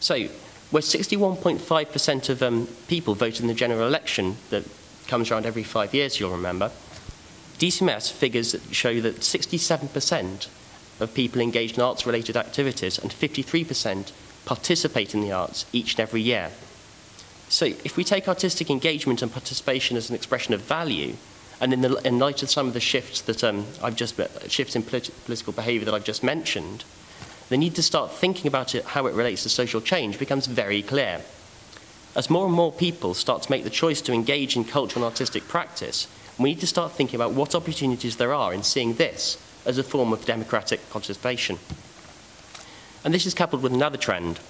So, where 61.5% of people voted in the general election that comes around every 5 years, you'll remember, DCMS figures show that 67% of people engaged in arts-related activities and 53% participate in the arts each and every year. So if we take artistic engagement and participation as an expression of value, and in light of some of the shifts that shifts in political behaviour that I've just mentioned, the need to start thinking about how it relates to social change becomes very clear. As more and more people start to make the choice to engage in cultural and artistic practice, we need to start thinking about what opportunities there are in seeing this as a form of democratic participation. And this is coupled with another trend.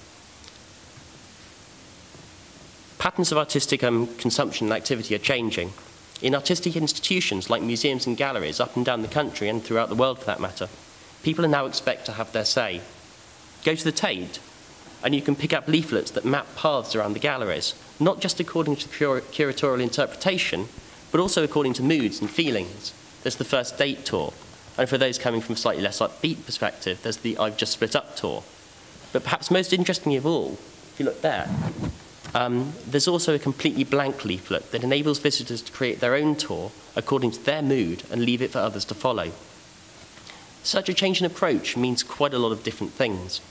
Patterns of artistic consumption and activity are changing. In artistic institutions like museums and galleries up and down the country and throughout the world for that matter, people are now expected to have their say. Go to the Tate and you can pick up leaflets that map paths around the galleries, not just according to curatorial interpretation, but also according to moods and feelings. There's the First Date tour, and for those coming from a slightly less upbeat perspective, there's the I've Just Split Up tour. But perhaps most interestingly of all, if you look there, there's also a completely blank leaflet that enables visitors to create their own tour according to their mood and leave it for others to follow. Such a change in approach means quite a lot of different things.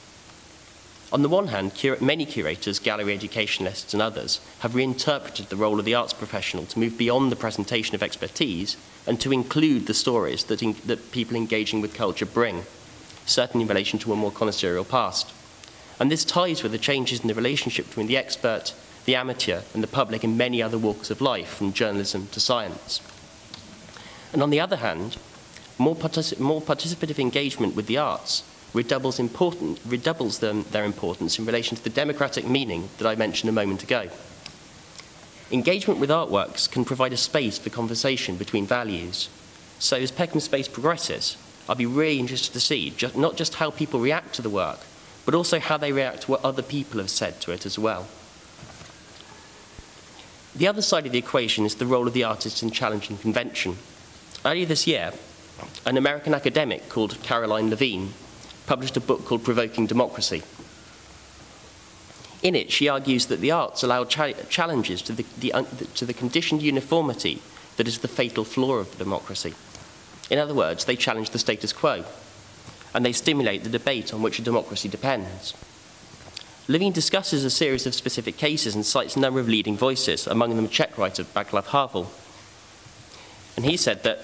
On the one hand, many curators, gallery educationalists and others have reinterpreted the role of the arts professional to move beyond the presentation of expertise and to include the stories that people engaging with culture bring, certainly in relation to a more connoisseurial past. And this ties with the changes in the relationship between the expert, the amateur and the public in many other walks of life, from journalism to science. And on the other hand, more participative engagement with the arts redoubles their importance in relation to the democratic meaning that I mentioned a moment ago. Engagement with artworks can provide a space for conversation between values. So as Peckham Space progresses, I'll be really interested to see not just how people react to the work, but also how they react to what other people have said to it as well. The other side of the equation is the role of the artist in challenging convention. Earlier this year, an American academic called Caroline Levine published a book called Provoking Democracy. In it, she argues that the arts allow challenges to the conditioned uniformity that is the fatal flaw of the democracy. In other words, they challenge the status quo, and they stimulate the debate on which a democracy depends. Levine discusses a series of specific cases and cites a number of leading voices, among them Czech writer Václav Havel. And he said that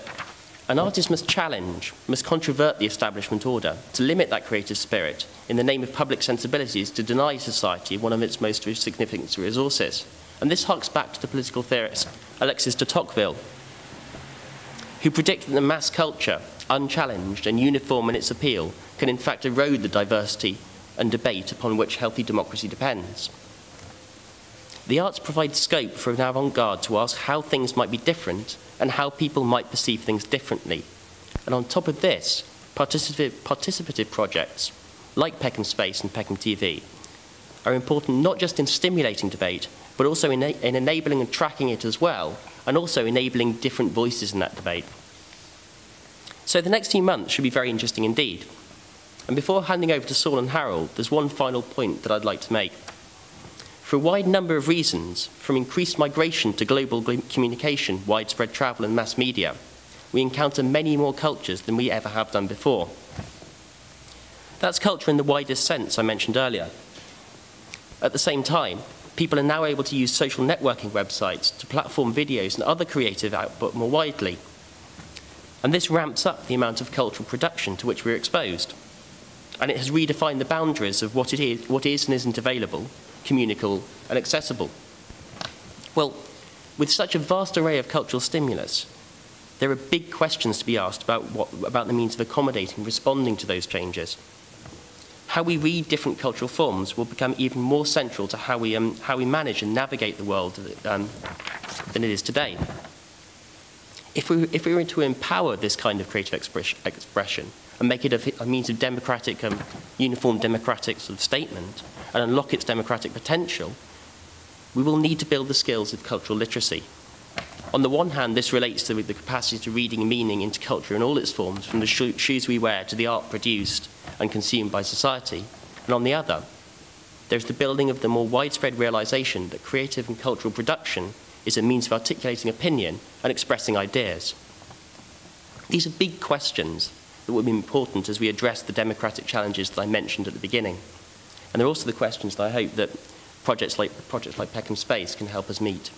an artist must challenge, must controvert the establishment order, to limit that creative spirit in the name of public sensibilities, to deny society one of its most significant resources. And this harks back to the political theorist Alexis de Tocqueville, who predicted that mass culture, unchallenged and uniform in its appeal, can in fact erode the diversity and debate upon which healthy democracy depends. The arts provide scope for an avant-garde to ask how things might be different and how people might perceive things differently. And on top of this, participative projects like Peckham Space and PeckhamTV are important not just in stimulating debate, but also in enabling and tracking it as well, and also enabling different voices in that debate. So the next few months should be very interesting indeed. And before handing over to Saul and Harold, there's one final point that I'd like to make. For a wide number of reasons, from increased migration to global communication, widespread travel and mass media, we encounter many more cultures than we ever have done before. That's culture in the widest sense I mentioned earlier. At the same time, people are now able to use social networking websites to platform videos and other creative output more widely. And this ramps up the amount of cultural production to which we're exposed. And it has redefined the boundaries of what is and isn't available, communicable and accessible. Well, with such a vast array of cultural stimulus, there are big questions to be asked about the means of accommodating, responding to those changes. How we read different cultural forms will become even more central to how we manage and navigate the world than it is today. If we were to empower this kind of creative expression and make it a means of democratic, uniform democratic sort of statement, and unlock its democratic potential, we will need to build the skills of cultural literacy. On the one hand, this relates to the capacity to reading meaning into culture in all its forms, from the shoes we wear to the art produced and consumed by society. And on the other, There's the building of the more widespread realization that creative and cultural production is a means of articulating opinion and expressing ideas. These are big questions that will be important as we address the democratic challenges that I mentioned at the beginning. And they're also the questions that I hope that projects like Peckham Space can help us meet.